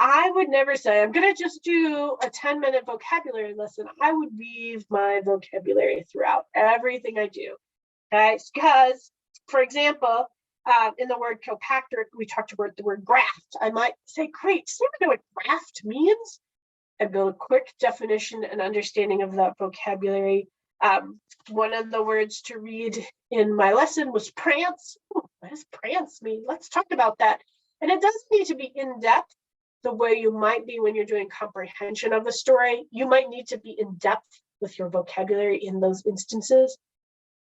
I would never say, I'm going to just do a 10-minute vocabulary lesson. I would weave my vocabulary throughout everything I do. Okay, because, for example, in the word copactor, we talked about the word graft. I might say, great, does anyone know what graft means? And build a quick definition and understanding of that vocabulary. One of the words to read in my lesson was prance. Ooh, what does prance mean? Let's talk about that. And it doesn't need to be in depth the way you might be when you're doing comprehension of a story. You might need to be in depth with your vocabulary in those instances,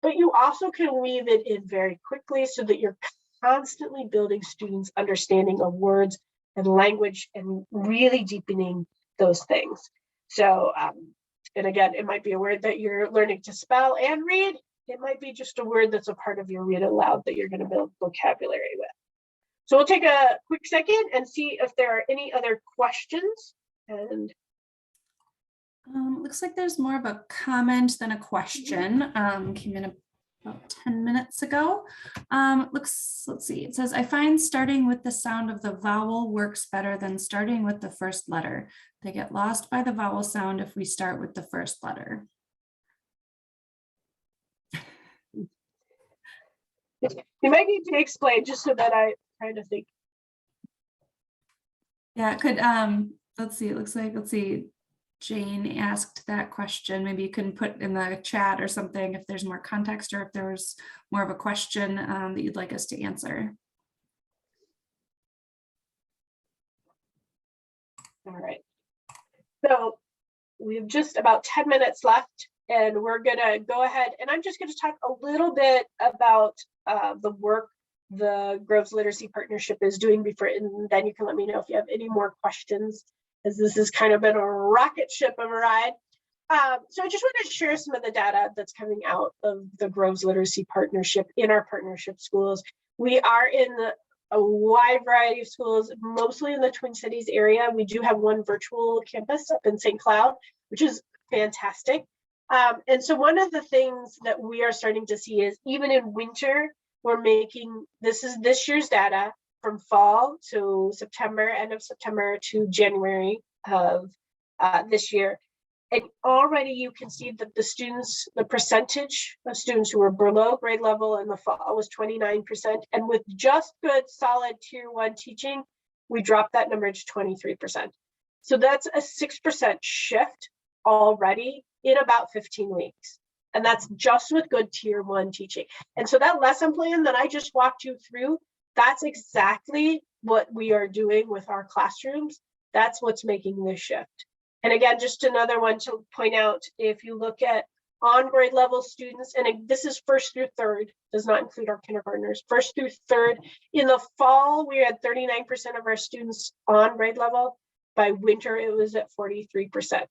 but you also can weave it in very quickly so that you're constantly building students' understanding of words and language and really deepening those things. So, and again, it might be a word that you're learning to spell and read. It might be just a word that's a part of your read aloud that you're going to build vocabulary with. So we'll take a quick second and see if there are any other questions. And looks like there's more of a comment than a question. Came in about 10 minutes ago. Let's see, it says, I find starting with the sound of the vowel works better than starting with the first letter. They get lost by the vowel sound if we start with the first letter. You might need to explain just so that I kind of think. Yeah, it could, let's see, it looks like, let's see, Jane asked that question. Maybe you can put in the chat or something if there's more context or if there's more of a question that you'd like us to answer. All right. So we have just about 10 minutes left and we're gonna go ahead and I'm just gonna talk a little bit about the work the Groves Literacy Partnership is doing before, and then you can let me know if you have any more questions, as this has kind of been a rocket ship of a ride. So I just want to share some of the data that's coming out of the Groves Literacy Partnership in our partnership schools. We are in a wide variety of schools, mostly in the Twin Cities area. We do have one virtual campus up in St. Cloud, which is fantastic. And so one of the things that we are starting to see is even in winter, we're making, this is this year's data from fall to September, end of September to January of this year. And already you can see that the students, the percentage of students who were below grade level in the fall was 29%. And with just good solid tier 1 teaching, we dropped that number to 23%. So that's a 6% shift already in about 15 weeks. And that's just with good tier 1 teaching. And so that lesson plan that I just walked you through, that's exactly what we are doing with our classrooms. That's what's making this shift. And again, just another one to point out, if you look at on grade level students, and this is first through third, does not include our kindergartners, first through third. In the fall, we had 39% of our students on grade level. By winter, it was at 43%.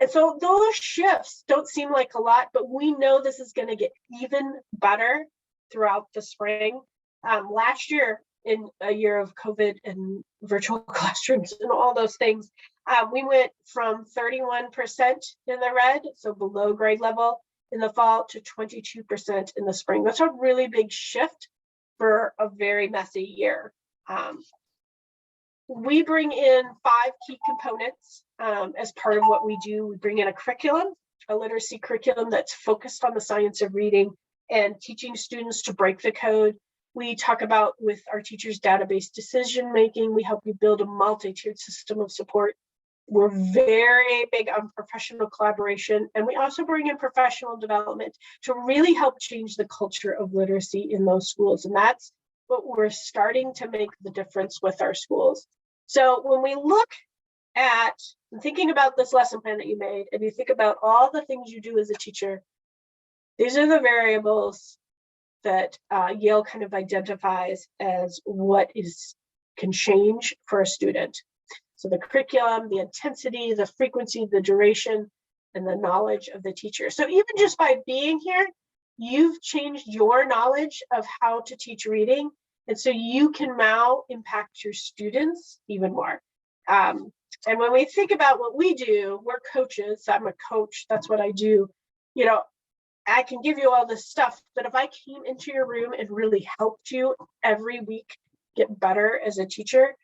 And so those shifts don't seem like a lot, but we know this is going to get even better throughout the spring. Last year, in a year of COVID and virtual classrooms and all those things, we went from 31% in the red, so below grade level in the fall, to 22% in the spring. That's a really big shift for a very messy year. We bring in 5 key components as part of what we do. We bring in a curriculum, a literacy curriculum that's focused on the science of reading and teaching students to break the code. We talk about, with our teachers, database decision making. We help you build a multi-tiered system of support. We're very big on professional collaboration, and we also bring in professional development to really help change the culture of literacy in those schools. And that's what we're starting to make the difference with our schools. So when we look at thinking about this lesson plan that you made, and you think about all the things you do as a teacher, these are the variables that Yale kind of identifies as what can change for a student. So the curriculum, the intensity, the frequency, the duration, and the knowledge of the teacher. So even just by being here, you've changed your knowledge of how to teach reading. And so you can now impact your students even more. And when we think about what we do, we're coaches. I'm a coach. That's what I do. You know, I can give you all this stuff, but if I came into your room and really helped you every week get better as a teacher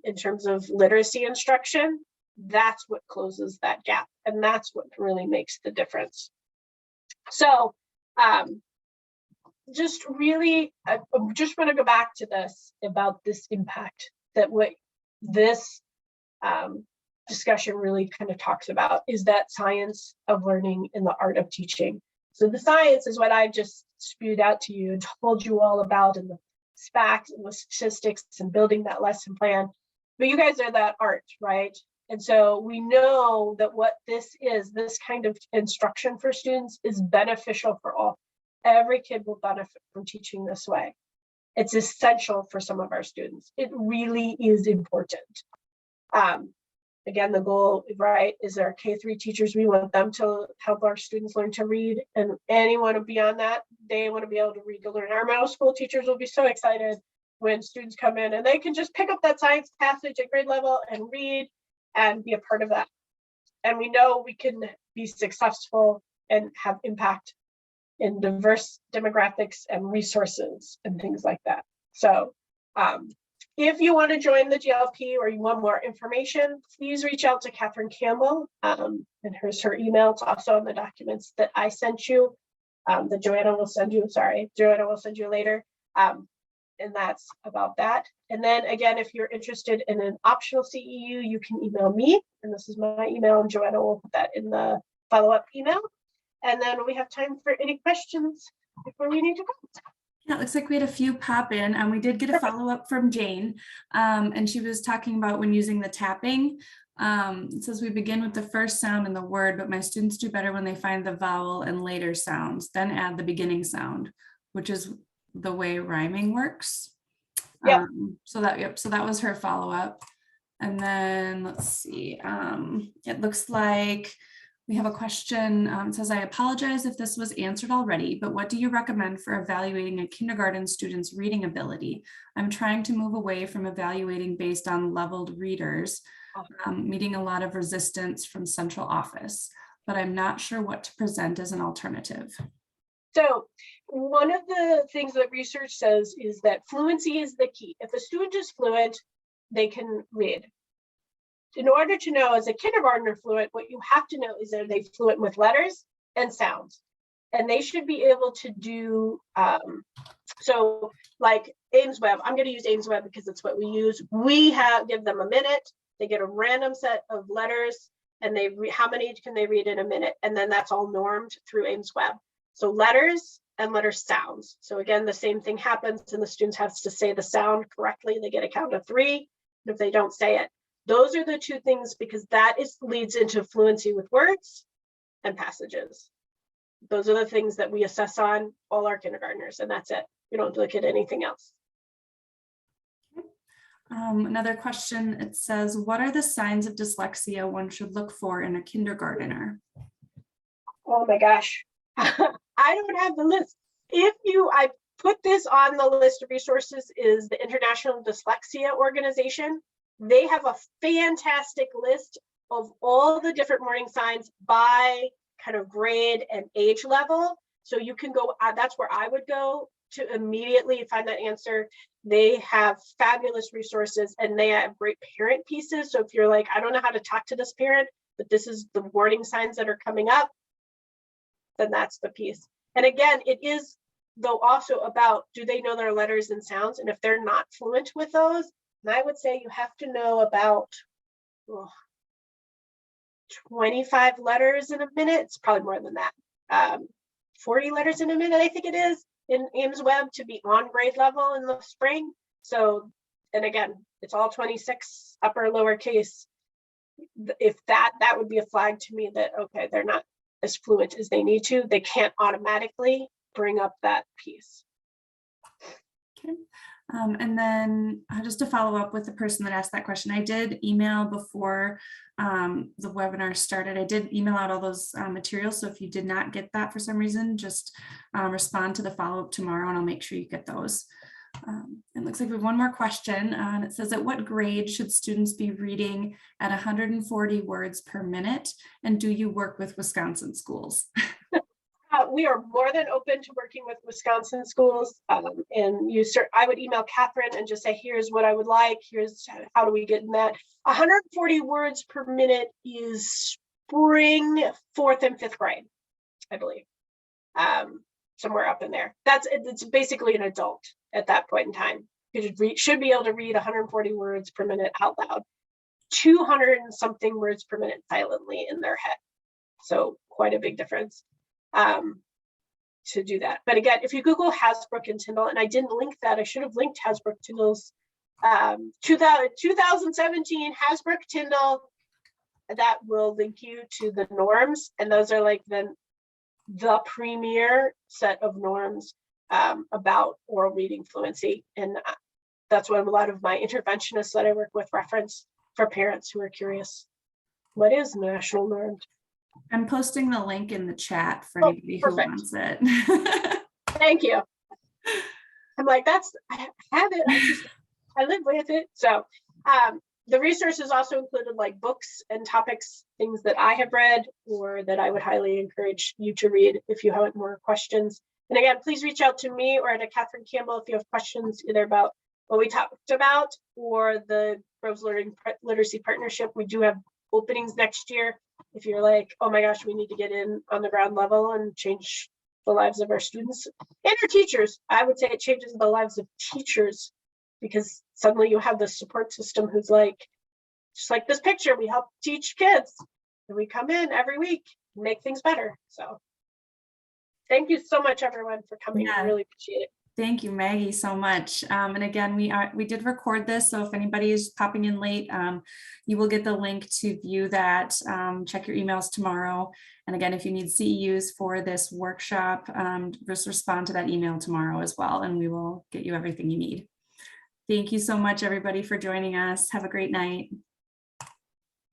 in terms of literacy instruction, that's what closes that gap. And that's what really makes the difference. So just really, I just want to go back to this about this impact, that what this discussion really kind of talks about is that science of learning and the art of teaching. So the science is what I just spewed out to you and told you all about, and the facts and the statistics and building that lesson plan. But you guys are that art, right? And so we know that what this is, this kind of instruction for students, is beneficial for all. Every kid will benefit from teaching this way. It's essential for some of our students. It really is important. Again, the goal, right, is our K-3 teachers. We want them to help our students learn to read, and anyone beyond that, they want to be able to read to learn. Our middle school teachers will be so excited when students come in and they can just pick up that science passage at grade level and read and be a part of that. And we know we can be successful and have impact in diverse demographics and resources and things like that. So if you want to join the GLP or you want more information, please reach out to Catherine Campbell, and here's her email. It's also on the documents that I sent you, that Joanna will send you, Joanna will send you later. And that's about that. And then again, if you're interested in an optional CEU, you can email me, and this is my email, and Joanna will put that in the follow-up email. And then we have time for any questions before we need to go. Yeah, it looks like we had a few pop in, and we did get a follow-up from Jane, and she was talking about when using the tapping. It says we begin with the first sound in the word, but my students do better when they find the vowel and later sounds, then add the beginning sound, which is the way rhyming works. Yeah. So that was her follow-up. And then let's see, it looks like we have a question. It says, I apologize if this was answered already, but what do you recommend for evaluating a kindergarten student's reading ability? I'm trying to move away from evaluating based on leveled readers, meeting a lot of resistance from central office, but I'm not sure what to present as an alternative. So one of the things that research says is that fluency is the key. If a student is fluent, they can read. In order to know as a kindergartner fluent, what you have to know is that they fluent with letters and sounds. And they should be able to do, so like Ames Web, I'm going to use Ames Web because it's what we use. We give them a minute, they get a random set of letters, and how many can they read in a minute? And then that's all normed through Ames Web. So letters and letter sounds. So again, the same thing happens, and the students have to say the sound correctly. They get a count of 3 if they don't say it. Those are the two things, because that leads into fluency with words and passages. those are the things that we assess on all our kindergartners, and that's it. We don't look at anything else. Another question, it says, what are the signs of dyslexia one should look for in a kindergartner? Oh my gosh, I don't have the list. I put this on the list of resources, is the International Dyslexia Organization. They have a fantastic list of all the different warning signs by kind of grade and age level. So you can go, that's where I would go to immediately find that answer. They have fabulous resources and they have great parent pieces. So if you're like, I don't know how to talk to this parent, but this is the warning signs that are coming up, then that's the piece. And again, it is though also about, do they know their letters and sounds? And if they're not fluent with those, then I would say you have to know about 25 letters in a minute. It's probably more than that. 40 letters in a minute, I think it is, in Ames Web to be on grade level in the spring. So, and again, it's all 26 upper lowercase. If that would be a flag to me that, okay, they're not as fluent as they need to. They can't automatically bring up that piece. Okay. And then just to follow up with the person that asked that question, I did email before the webinar started. I did email out all those materials. So if you did not get that for some reason, just respond to the follow-up tomorrow and I'll make sure you get those. It looks like we have one more question and it says, at what grade should students be reading at 140 words per minute? And do you work with Wisconsin schools? We are more than open to working with Wisconsin schools. And I would email Catherine and just say, here's what I would like. Here's how do we get in that. 140 words per minute is spring 4th and 5th grade, I believe. Somewhere up in there. It's basically an adult at that point in time. You should be able to read 140 words per minute out loud, 200 and something words per minute silently in their head. So quite a big difference to do that. But again, if you Google Hasbrook and Tyndall, and I didn't link that, I should have linked Hasbrook Tyndall's 2017 Hasbrook Tyndall, that will link you to the norms. And those are like the premier set of norms about oral reading fluency. And that's what a lot of my interventionists that I work with reference for parents who are curious. What is national norms? I'm posting the link in the chat for anybody who wants it. Thank you. I'm like, I have it. I live with it. So the resources also included like books and topics, things that I have read or that I would highly encourage you to read if you have more questions. And again, please reach out to me or to Catherine Campbell if you have questions either about what we talked about or the Groves Learning Literacy Partnership. We do have openings next year. If you're like, oh my gosh, we need to get in on the ground level and change the lives of our students and our teachers. I would say it changes the lives of teachers because suddenly you have this support system who's like, just like this picture, we help teach kids and we come in every week and make things better. So thank you so much, everyone, for coming. I really appreciate it. Thank you, Maggie, so much. And again, we did record this, so if anybody is popping in late, you will get the link to view that. Check your emails tomorrow. And again, if you need CEUs for this workshop, just respond to that email tomorrow as well, and we will get you everything you need. Thank you so much, everybody, for joining us. Have a great night.